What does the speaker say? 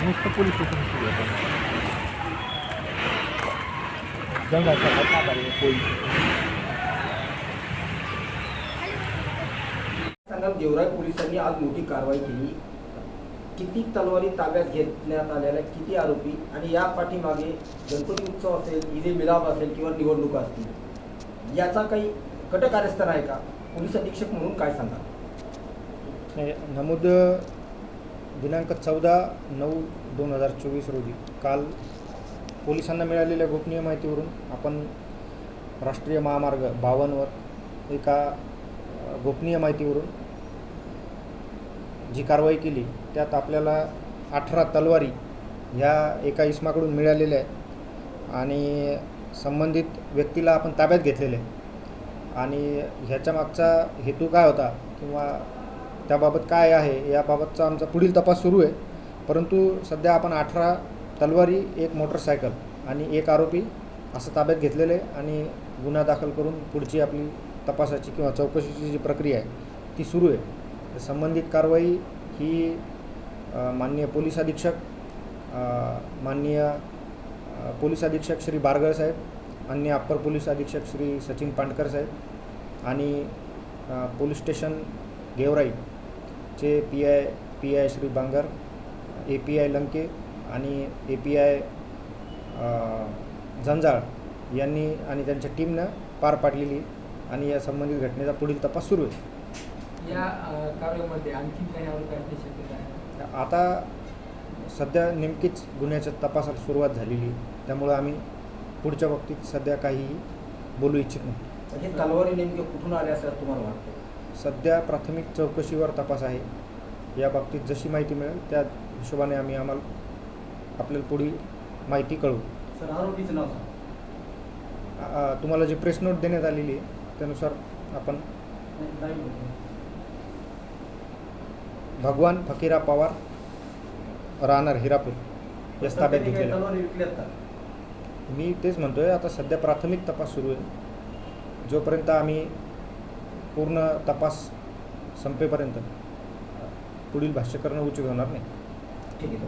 नुसतं police station सुरू आहे. जंगलाच्या हाताखाली पोलीस सांगा, गेवराई पोलिसांनी आज मोठी कारवाई केली. किती तलवारी ताब्यात घेण्यात आलेल्या, किती आरोपी, आणि या पाठीमागे गणपती उत्सव असेल, ईद मिलाद असेल किंवा निवडणुका असतील, याचा काही कट कार्यस्थान आहे का? पोलीस अधीक्षक म्हणून काय सांगा? नमूद दिनांक 14/9/2024 रोजी काल पोलिसांना मिळालेल्या गोपनीय माहितीवरून आपण राष्ट्रीय महामार्ग 52वर एका गोपनीय माहितीवरून जी कारवाई केली त्यात आपल्याला 18 तलवारी ह्या एका इसमाकडून मिळालेल्या आहेत आणि संबंधित व्यक्तीला आपण ताब्यात घेतलेले आहे. आणि ह्याच्या मागचा हेतू काय होता किंवा त्याबाबत काय आहे याबाबतचा आमचा पुढील तपास सुरू आहे. परंतु सध्या आपण 18 तलवारी, एक मोटरसायकल आणि एक आरोपी असं ताब्यात घेतलेलं आहे आणि गुन्हा दाखल करून पुढची आपली तपासाची किंवा चौकशीची जी प्रक्रिया आहे ती सुरू आहे. संबंधित कारवाई ही माननीय पोलीस अधीक्षक पोलीस अधीक्षक श्री बारगळ साहेब, अन्य अप्पर पोलीस अधीक्षक श्री सचिन पांडकर साहेब आणि पोलीस स्टेशन गेवराईचे P I Shri Bangar, API Lanke आणि API जंजाळ यांनी आणि त्यांच्या टीमनं पार पाडलेली आणि या संबंधित घटनेचा पुढील तपास सुरू आहे. या कारवाईमध्ये आणखी काही आवश्यक शक्यता आहे? आता सध्या नेमकीच गुन्ह्याच्या तपासाला सुरुवात झालेली, त्यामुळं आम्ही पुढच्या बाबतीत सध्या काहीही बोलू इच्छित नाही. हे तलवारी नेमके कुठून आले असं तुम्हाला वाटतं? सध्या प्राथमिक चौकशीवर तपास आहे. या बाबतीत जशी माहिती मिळेल त्या हिशोबाने आम्हाला आपल्याला पुढील माहिती कळवू. सर, आरोपीचं नाव सांगा. तुम्हाला जी प्रेस नोट देण्यात आलेली आहे त्यानुसार आपण भगवान फकीरा पवार, राहणार हिरापूर या ताब्यात घेतलेला. तलवारी विकल्यात का? मी तेच म्हणतोय, आता सध्या प्राथमिक तपास सुरू आहे. जोपर्यंत आम्ही पूर्ण तपास संपेपर्यंत पुढील भाष्य करणं उचित होणार नाही. ठीक आहे.